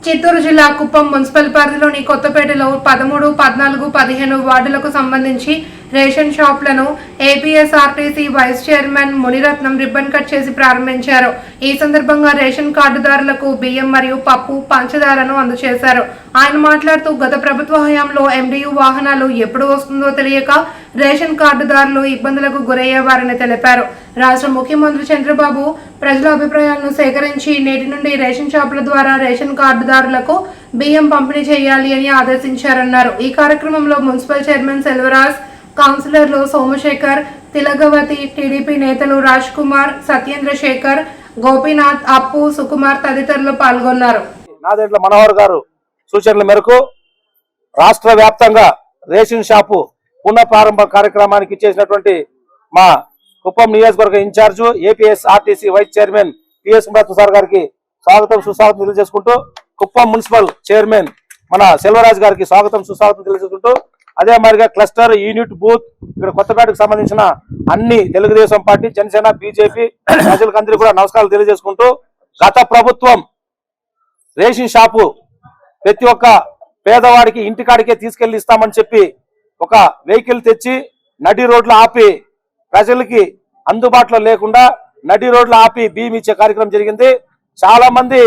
చిత్తూరు జిల్లా కుప్పం మున్సిపల్ పరిధిలోని కొత్తపేటలో 13, 14, 15 వార్డులకు సంబంధించి రేషన్ షాపులను APSRTC vice chairman Muniratnam ribbon cut చేసి ప్రారంభించారు. ఈ సందర్భంగా రేషన్ కార్డుదారులకు బియ్యం మరియు పప్పు, పంచదారను అందజేశారు. ఆయన మాట్లాడుతూ గత ప్రభుత్వ హయాంలో ఎండియు వాహనాలు ఎప్పుడు వస్తుందో తెలియక రేషన్ కార్డుదారులు ఇబ్బందులకు గురయ్యేవారని తెలిపారు. రాష్ట్ర ముఖ్యమంత్రి చంద్రబాబు ప్రజల అభిప్రాయాలను సేకరించి నేటి నుండి రేషన్ షాపుల ద్వారా రేషన్ కార్డుదారులకు బియ్యం పంపిణీ చేయాలి అని ఆదేశించారన్నారు. ఈ కార్యక్రమంలో మున్సిపల్ చైర్మన్ సెల్వరాజ్, కౌన్సిలర్లు సోమశేఖర్, తిలగవతి, టీడీపీ నేతలు రాజ్ కుమార్, సత్యేంద్ర శేఖర్, గోపీనాథ్, అప్పు, సుకుమార్ తదితరులు పాల్గొన్నారు. నాదెండ్ల మనోహర్ గారు సూచనల మేరకు రాష్ట్ర వ్యాప్తంగా రేషన్ షాపు పునః ప్రారంభ కార్యక్రమానికి ఇచ్చేసినటువంటి మా కుప్పం నియోజకవర్గ incharge APSRTC vice chairman P S Munirathnam sir గారికి స్వాగతం సుస్వాగతం తెలియజేసుకుంటూ, కుప్పం మున్సిపల్ చైర్మన్ మన సెల్వరాజ్ గారికి స్వాగతం సుస్వాగతం తెలియజేసుకుంటూ, అదే మాదిరిగా క్లస్టర్, యూనిట్, బూత్ ఇక్కడ కొత్తపేటకు సంబంధించిన అన్ని తెలుగుదేశం పార్టీ, జనసేన, బీజేపీ ప్రజలకు అందరికీ కూడా నమస్కారాలు తెలియజేసుకుంటూ, గత ప్రభుత్వం రేషన్ షాపు ప్రతి ఒక్క పేదవాడికి ఇంటికాడికే తీసుకెళ్లి ఇస్తామని చెప్పి ఒక వెహికల్ తెచ్చి నడి రోడ్లు ఆపి ప్రజలకి అందుబాటులో లేకుండా నడి రోడ్లు ఆపి బియ్యం ఇచ్చే కార్యక్రమం జరిగింది. చాలా మంది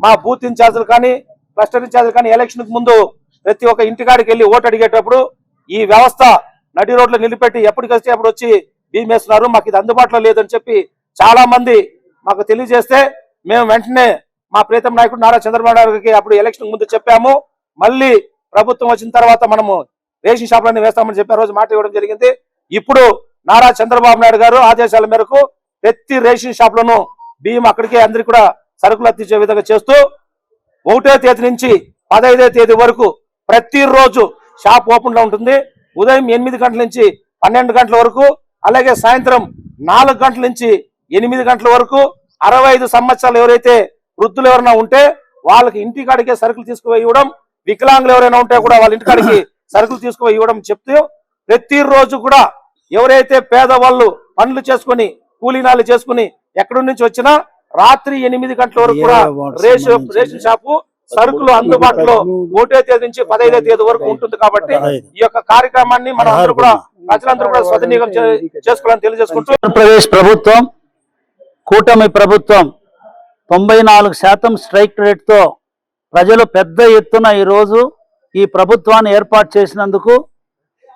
మా బూత్ ఇన్ఛార్జీలు కానీ క్లస్టర్ ఇన్ఛార్జీలు కానీ ఎలక్షన్ కు ముందు ప్రతి ఒక్క ఇంటికాడికి వెళ్ళి ఓటు అడిగేటప్పుడు ఈ వ్యవస్థ నడి రోడ్లు నిలిపెట్టి ఎప్పటికొస్తే అప్పుడు వచ్చి బియ్యం వేస్తున్నారు, మాకు ఇది అందుబాటులో లేదని చెప్పి చాలా మంది మాకు తెలియజేస్తే మేము వెంటనే మా ప్రీతం నాయకుడు నారా చంద్రబాబు నాయుడు గారికి అప్పుడు ఎలక్షన్ ముందు చెప్పాము. మళ్ళీ ప్రభుత్వం వచ్చిన తర్వాత మనము రేషన్ షాపులన్నీ వేస్తామని చెప్పి ఆ రోజు మాట ఇవ్వడం జరిగింది. ఇప్పుడు నారా చంద్రబాబు నాయుడు గారు ఆదేశాల మేరకు ప్రతి రేషన్ షాపులను బియ్యం అక్కడికే అందరికీ కూడా సరుకులు అందించే విధంగా చేస్తూ 1వ తేదీ నుంచి 15వ తేదీ వరకు ప్రతిరోజు షాప్ ఓపెన్ లో ఉంటుంది. ఉదయం 8 గంటల నుంచి 12 గంటల వరకు, అలాగే సాయంత్రం 4 గంటల నుంచి 8 గంటల వరకు 65 సంవత్సరాలు ఎవరైతే వృద్ధులు ఎవరైనా ఉంటే వాళ్ళకి ఇంటికాడికే సరుకులు తీసుకుపోయి ఇవ్వడం, వికలాంగులు ఎవరైనా ఉంటే కూడా వాళ్ళ ఇంటికాడికి సరుకులు తీసుకుపోయి ఇవ్వడం చెప్తూ, ప్రతిరోజు కూడా ఎవరైతే పేదవాళ్ళు పనులు చేసుకుని కూలీనాలు చేసుకుని ఎక్కడి నుంచి వచ్చినా రాత్రి 8 గంటల వరకు కూడా రేషన్ షాపు సరుకులు అందుబాటులో 1వ తేదీ నుంచి 15వ తేదీ వరకు ఉంటుంది. కాబట్టి ఈ యొక్క కార్యక్రమాన్ని మనం అందరూ కూడా ప్రజలందరూ కూడా సద్వినియోగం చేసుకోవాలని తెలియజేసుకుంటూ, ఆంధ్రప్రదేశ్ ప్రభుత్వం కూటమి ప్రభుత్వం 94% స్ట్రైక్ రేట్ తో ప్రజలు పెద్ద ఎత్తున ఈరోజు ఈ ప్రభుత్వాన్ని ఏర్పాటు చేసినందుకు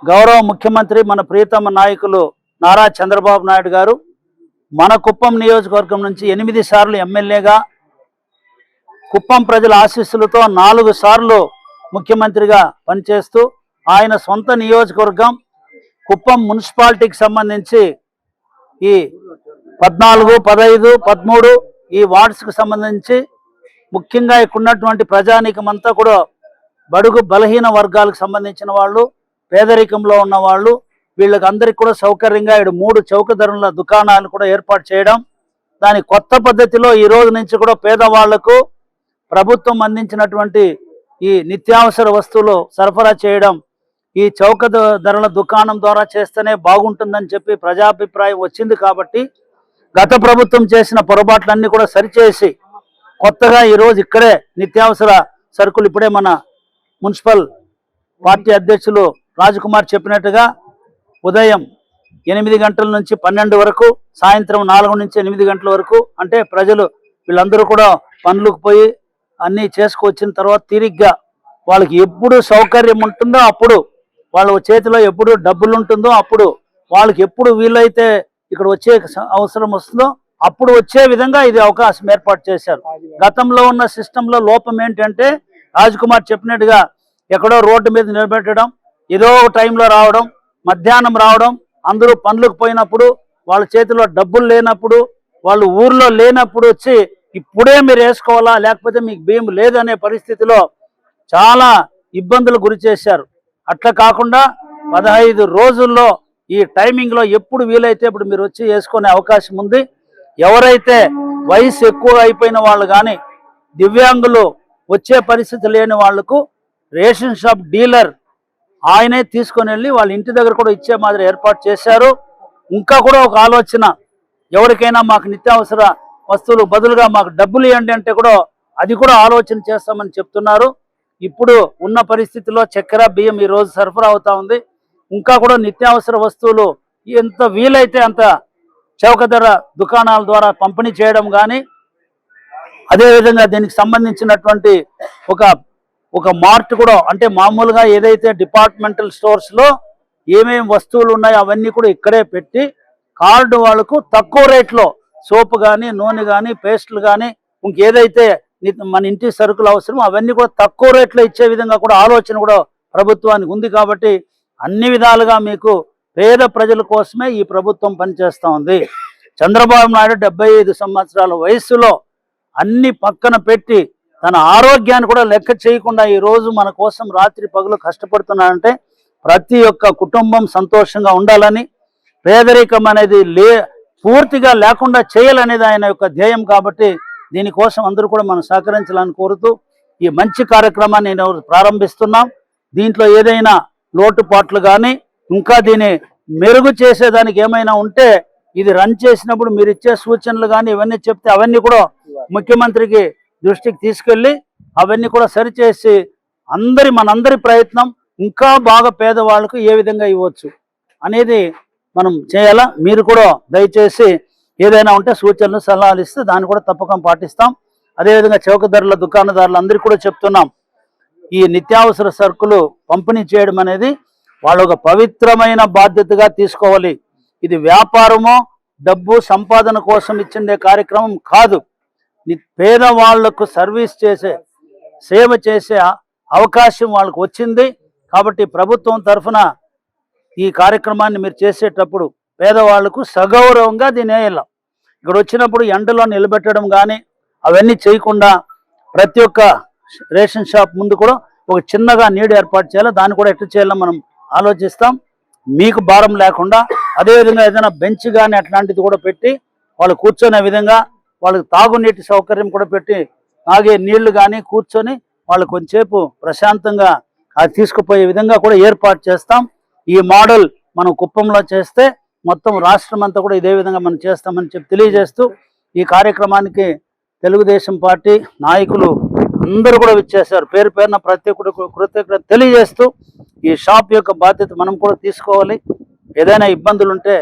గౌరవ ముఖ్యమంత్రి మన ప్రియతమ నాయకులు నారా చంద్రబాబు నాయుడు గారు మన కుప్పం నియోజకవర్గం నుంచి 8 సార్లు ఎమ్మెల్యేగా, కుప్పం ప్రజల ఆశీస్సులతో 4 సార్లు ముఖ్యమంత్రిగా పనిచేస్తూ ఆయన సొంత నియోజకవర్గం కుప్పం మున్సిపాలిటీకి సంబంధించి ఈ 14, 15, 13 ఈ వార్డ్స్కి సంబంధించి ముఖ్యంగా ఇక్కడ ఉన్నటువంటి ప్రజానీకమంతా కూడా బడుగు బలహీన వర్గాలకు సంబంధించిన వాళ్ళు, పేదరికంలో ఉన్న వాళ్ళు, వీళ్ళకి అందరికి కూడా సౌకర్యంగా 3 చౌక ధరల దుకాణాలు కూడా ఏర్పాటు చేయడం, దాని కొత్త పద్ధతిలో ఈ రోజు నుంచి కూడా పేదవాళ్లకు ప్రభుత్వం అందించినటువంటి ఈ నిత్యావసర వస్తువులు సరఫరా చేయడం, ఈ చౌక ధరల దుకాణం ద్వారా చేస్తేనే బాగుంటుందని చెప్పి ప్రజాభిప్రాయం వచ్చింది. కాబట్టి గత ప్రభుత్వం చేసిన పొరపాట్లన్నీ కూడా సరిచేసి కొత్తగా ఈరోజు ఇక్కడే నిత్యావసర సరుకులు ఇప్పుడే మన మున్సిపల్ పార్టీ అధ్యక్షులు రాజకుమార్ చెప్పినట్టుగా ఉదయం 8 గంటల నుంచి 12 వరకు, సాయంత్రం 4 నుంచి 8 గంటల వరకు, అంటే ప్రజలు వీళ్ళందరూ కూడా పనులకు పోయి అన్నీ చేసుకొచ్చిన తర్వాత తిరిగ్గా వాళ్ళకి ఎప్పుడు సౌకర్యం ఉంటుందో అప్పుడు, వాళ్ళ చేతిలో ఎప్పుడు డబ్బులు ఉంటుందో అప్పుడు, వాళ్ళకి ఎప్పుడు వీలైతే ఇక్కడ వచ్చే అవసరం వస్తుందో అప్పుడు వచ్చే విధంగా ఇది అవకాశం ఏర్పాటు చేశారు. గతంలో ఉన్న సిస్టంలో లోపం ఏంటంటే రాజకుమార్ చెప్పినట్టుగా ఎక్కడో రోడ్డు మీద నిలబెట్టడం, ఏదో టైంలో రావడం, మధ్యాహ్నం రావడం, అందరూ పనులకు పోయినప్పుడు వాళ్ళ చేతిలో డబ్బులు లేనప్పుడు, వాళ్ళు ఊర్లో లేనప్పుడు వచ్చి ఇప్పుడే మీరు వేసుకోవాలా లేకపోతే మీకు బియ్యం లేదనే పరిస్థితిలో చాలా ఇబ్బందులు గురి చేశారు. అట్లా కాకుండా 15 రోజుల్లో ఈ టైమింగ్లో ఎప్పుడు వీలైతే ఇప్పుడు మీరు వచ్చి వేసుకునే అవకాశం ఉంది. ఎవరైతే వయసు ఎక్కువ అయిపోయిన వాళ్ళు కానీ దివ్యాంగులు వచ్చే పరిస్థితి లేని వాళ్లకు రేషన్ షాప్ డీలర్ ఆయనే తీసుకొని వెళ్ళి వాళ్ళ ఇంటి దగ్గర కూడా ఇచ్చే మాదిరి ఏర్పాటు చేశారు. ఇంకా కూడా ఒక ఆలోచన, ఎవరికైనా మాకు నిత్యావసర వస్తువులు బదులుగా మాకు డబ్బులు ఇవ్వండి అంటే కూడా అది కూడా ఆలోచన చేస్తామని చెప్తున్నారు. ఇప్పుడు ఉన్న పరిస్థితిలో చక్కెర బియ్యం ఈ రోజు సరఫరా అవుతా ఉంది. ఇంకా కూడా నిత్యావసర వస్తువులు ఎంత వీలైతే అంత చౌక ధర దుకాణాల ద్వారా పంపిణీ చేయడం కానీ, అదేవిధంగా దీనికి సంబంధించినటువంటి ఒక మార్ట్ కూడా, అంటే మామూలుగా ఏదైతే డిపార్ట్మెంటల్ స్టోర్స్లో ఏమేమి వస్తువులు ఉన్నాయో అవన్నీ కూడా ఇక్కడే పెట్టి కార్డు వాళ్ళకు తక్కువ రేట్లో సోపు కానీ, నూనె కానీ, పేస్టులు కానీ, ఇంకేదైతే మన ఇంటి సరుకులు అవసరమో అవన్నీ కూడా తక్కువ రేట్లో ఇచ్చే విధంగా కూడా ఆలోచన కూడా ప్రభుత్వానికి ఉంది. కాబట్టి అన్ని విధాలుగా మీకు పేద ప్రజల కోసమే ఈ ప్రభుత్వం పనిచేస్తూ ఉంది. చంద్రబాబు నాయుడు 75 సంవత్సరాల వయస్సులో అన్ని పక్కన పెట్టి తన ఆరోగ్యాన్ని కూడా లెక్క చేయకుండా ఈరోజు మన కోసం రాత్రి పగలు కష్టపడుతున్నాడంటే ప్రతి ఒక్క కుటుంబం సంతోషంగా ఉండాలని, పేదరికం అనేది పూర్తిగా లేకుండా చేయాలనేది ఆయన యొక్క ధ్యేయం. కాబట్టి దీనికోసం అందరూ కూడా మనం సహకరించాలని కోరుతూ ఈ మంచి కార్యక్రమాన్ని నేను ప్రారంభిస్తున్నాం. దీంట్లో ఏదైనా లోటుపాట్లు కానీ, ఇంకా దీన్ని మెరుగు చేసేదానికి ఏమైనా ఉంటే ఇది రన్ చేసినప్పుడు మీరు ఇచ్చే సూచనలు కానీ ఇవన్నీ చెప్తే అవన్నీ కూడా ముఖ్యమంత్రికి దృష్టికి తీసుకెళ్ళి అవన్నీ కూడా సరిచేసి మనందరి ప్రయత్నం ఇంకా బాగా పేదవాళ్ళకు ఏ విధంగా ఇవ్వచ్చు అనేది మనం చేయాలా. మీరు కూడా దయచేసి ఏదైనా ఉంటే సూచనలు సలహాలు ఇస్తే దాన్ని కూడా తప్పకుండా పాటిస్తాం. అదేవిధంగా చౌక ధరల దుకాణదారులు అందరికీ కూడా చెప్తున్నాం, ఈ నిత్యావసర సరుకులు పంపిణీ చేయడం అనేది వాళ్ళు ఒక పవిత్రమైన బాధ్యతగా తీసుకోవాలి. ఇది వ్యాపారమో డబ్బు సంపాదన కోసం ఇచ్చిండే కార్యక్రమం కాదు. పేదవాళ్లకు సర్వీస్ చేసే, సేవ చేసే అవకాశం వాళ్ళకు వచ్చింది. కాబట్టి ప్రభుత్వం తరఫున ఈ కార్యక్రమాన్ని మీరు చేసేటప్పుడు పేదవాళ్లకు సగౌరవంగా దీని వేయాలి. ఇక్కడ వచ్చినప్పుడు ఎండలో నిలబెట్టడం కానీ అవన్నీ చేయకుండా ప్రతి ఒక్క రేషన్ షాప్ ముందు కూడా ఒక చిన్నగా నీడ ఏర్పాటు చేయాలి. దాన్ని కూడా ఎట్లా చేయాలో మనం ఆలోచిస్తాం, మీకు భారం లేకుండా. అదేవిధంగా ఏదైనా బెంచ్ కానీ అట్లాంటిది కూడా పెట్టి వాళ్ళు కూర్చొనే విధంగా, వాళ్ళకి తాగునీటి సౌకర్యం కూడా పెట్టి తాగే నీళ్లు కానీ కూర్చొని వాళ్ళు కొంచెంసేపు ప్రశాంతంగా అది తీసుకుపోయే విధంగా కూడా ఏర్పాటు చేస్తాం. ఈ మోడల్ మనం కుప్పంలో చేస్తే మొత్తం రాష్ట్రం అంతా కూడా ఇదే విధంగా మనం చేస్తామని చెప్పి తెలియజేస్తూ ఈ కార్యక్రమానికి తెలుగుదేశం పార్టీ నాయకులు అందరూ కూడా విచ్చేశారు. పేరు పేరున ప్రతి కృతజ్ఞత తెలియజేస్తూ ఈ షాప్ యొక్క బాధ్యత మనం కూడా తీసుకోవాలి. ఏదైనా ఇబ్బందులు ఉంటే